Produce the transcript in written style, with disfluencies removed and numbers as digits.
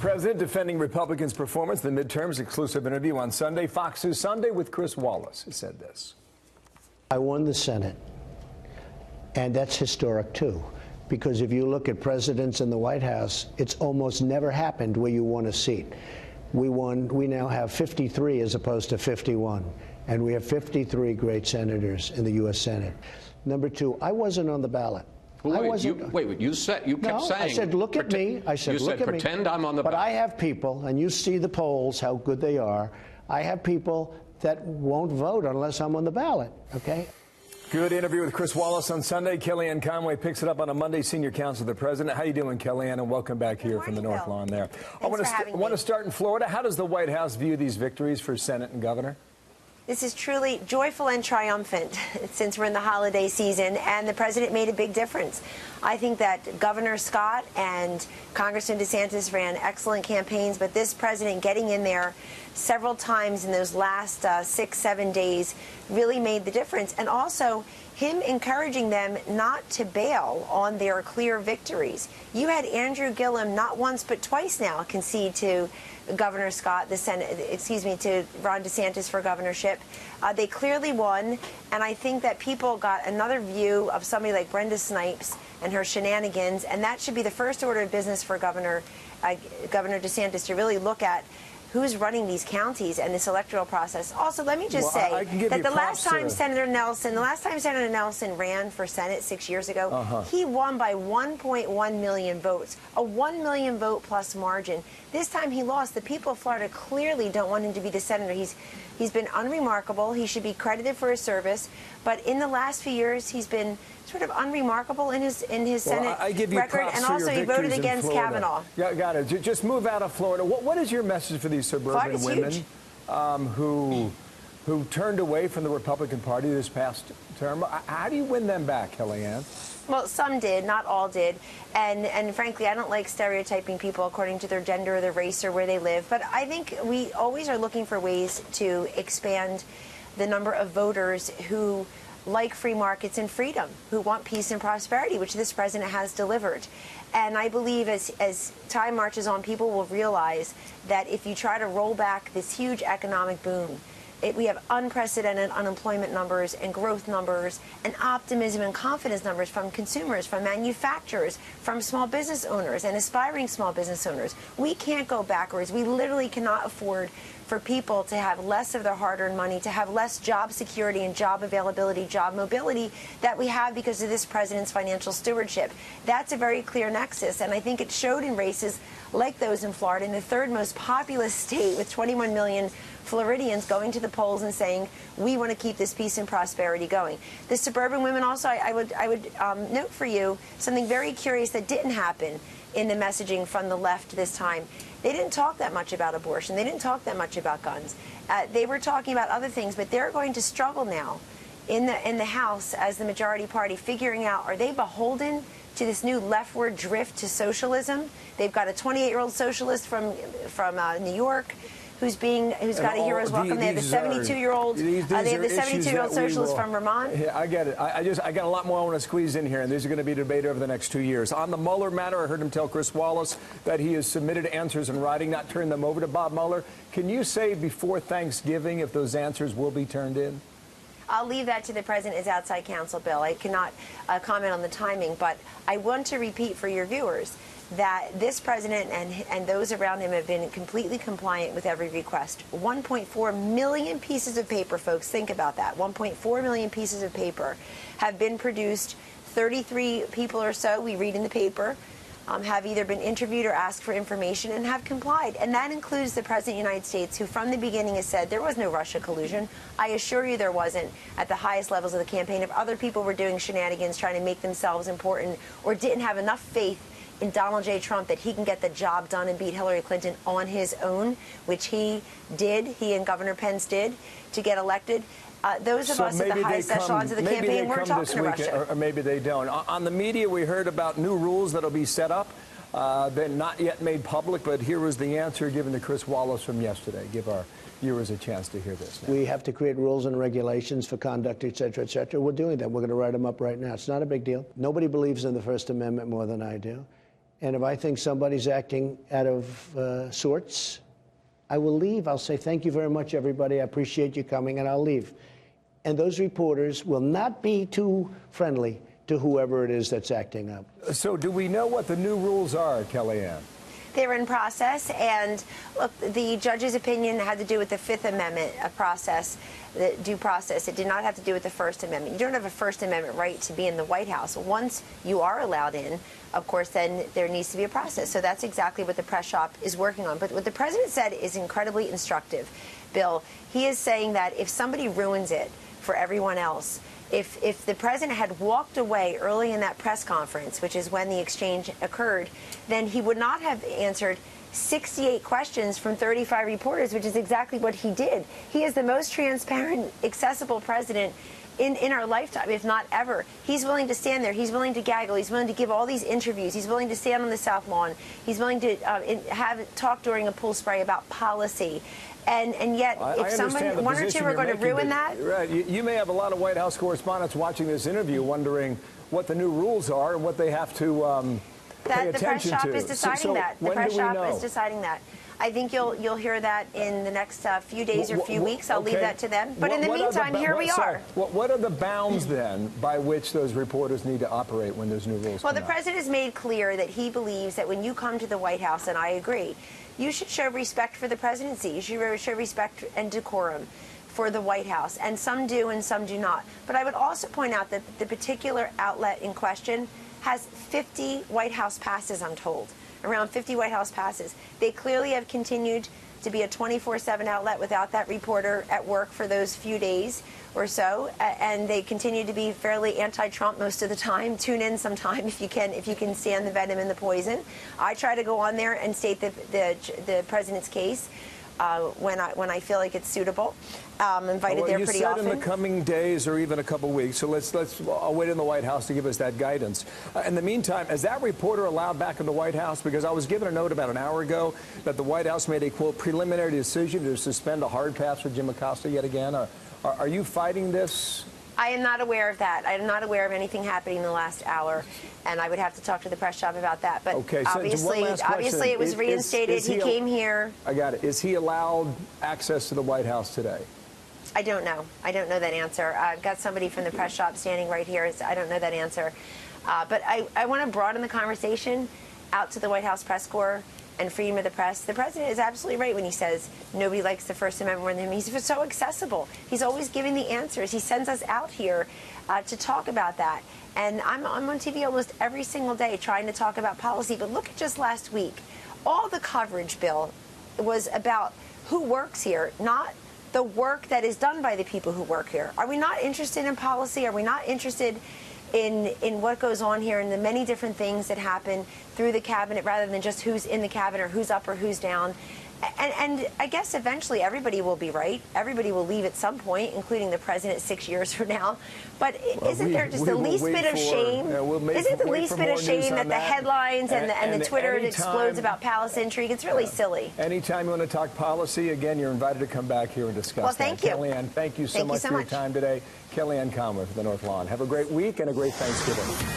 president defending Republicans' performance in the midterms. Exclusive interview on Sunday. Fox News Sunday with Chris Wallace. He said this. I won the Senate, and that's historic, too. Because if you look at presidents in the White House, it's almost never happened where you won a seat. We now have 53 as opposed to 51. And we have 53 great senators in the U.S. Senate. Number two, I wasn't on the ballot. Well, wait, you kept saying. I said, look at me. I said, look at me. Pretend I'm on the ballot. But I have people, and you see the polls, how good they are. I have people that won't vote unless I'm on the ballot, okay? Good interview with Chris Wallace on Sunday. Kellyanne Conway picks it up on a Monday. Senior counsel to the president. How you doing, Kellyanne? And welcome back here from the North Lawn there. I want to start in Florida. How does the White House view these victories for Senate and governor? This is truly joyful and triumphant since we're in the holiday season, and the president made a big difference. I think that Governor Scott and Congressman DeSantis ran excellent campaigns, but this president getting in there several times in those last 6-7 days really made the difference. And also him encouraging them not to bail on their clear victories. You had Andrew Gillum not once but twice now concede to Governor Scott, to Ron DeSantis for governorship. They clearly won, and I think that people got another view of somebody like Brenda Snipes and her shenanigans, and that should be the first order of business for Governor DeSantis to really look at who's running these counties and this electoral process. Also, let me just say that the last time Senator Nelson ran for Senate 6 years ago, he won by 1.1 million votes, a 1 million vote plus margin. This time he lost. The people of Florida clearly don't want him to be the senator. He's been unremarkable. He should be credited for his service, but in the last few years he's been sort of unremarkable in his Senate record, and also he voted against Kavanaugh. Got it. Just move out of Florida. What is your message for these suburban women who turned away from the Republican Party this past term? How do you win them back, Kellyanne? Well, some did, not all did. And frankly, I don't like stereotyping people according to their gender or their race or where they live. But I think we always are looking for ways to expand the number of voters who like free markets and freedom, who want peace and prosperity, which this president has delivered. And I believe as time marches on, people will realize that if you try to roll back this huge economic boom, we have unprecedented unemployment numbers and growth numbers and optimism and confidence numbers from consumers, from manufacturers, from small business owners and aspiring small business owners. We can't go backwards. We literally cannot afford for people to have less of their hard-earned money, to have less job security and job availability, job mobility that we have because of this president's financial stewardship. That's a very clear nexus, and I think it showed in races like those in Florida, in the third most populous state with 21 million Floridians going to the polls and saying, we want to keep this peace and prosperity going. The suburban women also, I would note for you something very curious that didn't happen in the messaging from the left this time. They didn't talk that much about abortion. They didn't talk that much about guns. They were talking about other things, but they're going to struggle now in the House as the majority party, figuring out, are they beholden to this new leftward drift to socialism? They've got a 28-year-old socialist from New York who's got a hero's welcome. They have a 72-year-old. They have the 72-year-old socialist from Vermont. Yeah, I get it. I got a lot more I want to squeeze in here, and these are going to be debated over the next 2 years. On the Mueller matter, I heard him tell Chris Wallace that he has submitted answers in writing, not turned them over to Bob Mueller. Can you say before Thanksgiving if those answers will be turned in? I'll leave that to the president as outside counsel, Bill. I cannot comment on the timing, but I want to repeat for your viewers that this president and those around him have been completely compliant with every request. 1.4 million pieces of paper, folks, think about that. 1.4 million pieces of paper have been produced. 33 people or so, we read in the paper, have either been interviewed or asked for information and have complied. And that includes the President of the United States, who from the beginning has said there was no Russia collusion. I assure you there wasn't at the highest levels of the campaign. If other people were doing shenanigans, trying to make themselves important, or didn't have enough faith in Donald J. Trump that he can get the job done and beat Hillary Clinton on his own, which he did, he and Governor Pence did, to get elected. Those of us at the highest echelons of the campaign weren't talking to Russia. Or maybe they don't. On the media, we heard about new rules that will be set up. They're not yet made public, but here was the answer given to Chris Wallace from yesterday. Give our viewers a chance to hear this now. We have to create rules and regulations for conduct, et cetera, et cetera. We're doing that. We're going to write them up right now. It's not a big deal. Nobody believes in the First Amendment more than I do. And if I think somebody's acting out of sorts, I will leave. I'll say, thank you very much, everybody. I appreciate you coming, and I'll leave. And those reporters will not be too friendly to whoever it is that's acting up. So do we know what the new rules are, Kellyanne? They're in process, and look, the judge's opinion had to do with the Fifth Amendment process, the due process. It did not have to do with the First Amendment. You don't have a First Amendment right to be in the White House. Once you are allowed in, of course, then there needs to be a process. So that's exactly what the press shop is working on. But what the president said is incredibly instructive, Bill. He is saying that if somebody ruins it for everyone else, if the president had walked away early in that press conference, which is when the exchange occurred, then he would not have answered 68 questions from 35 reporters, which is exactly what he did. He is the most transparent, accessible president in our lifetime, if not ever. He's willing to stand there. He's willing to gaggle. He's willing to give all these interviews. He's willing to stand on the South Lawn. He's willing to have talk during a pool spray about policy. And yet, if one or two are going to ruin that. Right. You may have a lot of White House correspondents watching this interview wondering what the new rules are and what they have to pay attention to. The press shop is deciding that. The press shop is deciding that. I think you'll hear that in the next few days or few weeks. I'll leave that to them. But in the meantime, here we are. What are the bounds then by which those reporters need to operate when those new rules Well, the president has made clear that he believes that when you come to the White House, and I agree, you should show respect for the presidency. You should show respect and decorum for the White House. And some do and some do not. But I would also point out that the particular outlet in question has 50 White House passes, I'm told. Around 50 White House passes. They clearly have continued to be a 24/7 outlet without that reporter at work for those few days or so, and they continue to be fairly anti-Trump most of the time. Tune in sometime if you can stand the venom and the poison. I try to go on there and state the president's case when I feel like it's suitable. I'm invited there pretty often. You said in the coming days or even a couple weeks, so I'll wait in the White House to give us that guidance. In the meantime, is that reporter allowed back in the White House? Because I was given a note about an hour ago that the White House made a, quote, preliminary decision to suspend a hard pass for Jim Acosta yet again. Are you fighting this? I am not aware of that. I am not aware of anything happening in the last hour, and I would have to talk to the press shop about that. But okay, so obviously it was reinstated. He came here. I got it. Is he allowed access to the White House today? I don't know. I don't know that answer. I've got somebody from the press shop standing right here. I don't know that answer. But I want to broaden the conversation out to the White House press corps and freedom of the press. The president is absolutely right when he says nobody likes the First Amendment more than him. He's so accessible. He's always giving the answers. He sends us out here to talk about that. And I'm on TV almost every single day trying to talk about policy. But look at just last week. All the coverage, Bill, was about who works here, not the work that is done by the people who work here. Are we not interested in policy? Are we not interested in what goes on here and the many different things that happen through the cabinet rather than just who's in the cabinet or who's up or who's down? And I guess eventually everybody will be right. Everybody will leave at some point, including the president 6 years from now. But isn't there just the least bit of shame? Isn't the least bit of shame that the headlines and the Twitter explodes about palace intrigue? It's really silly. Anytime you want to talk policy, again, you're invited to come back here and discuss Well, thank you. Kellyanne, thank you so much for your time today. Kellyanne Conway for the North Lawn. Have a great week and a great Thanksgiving.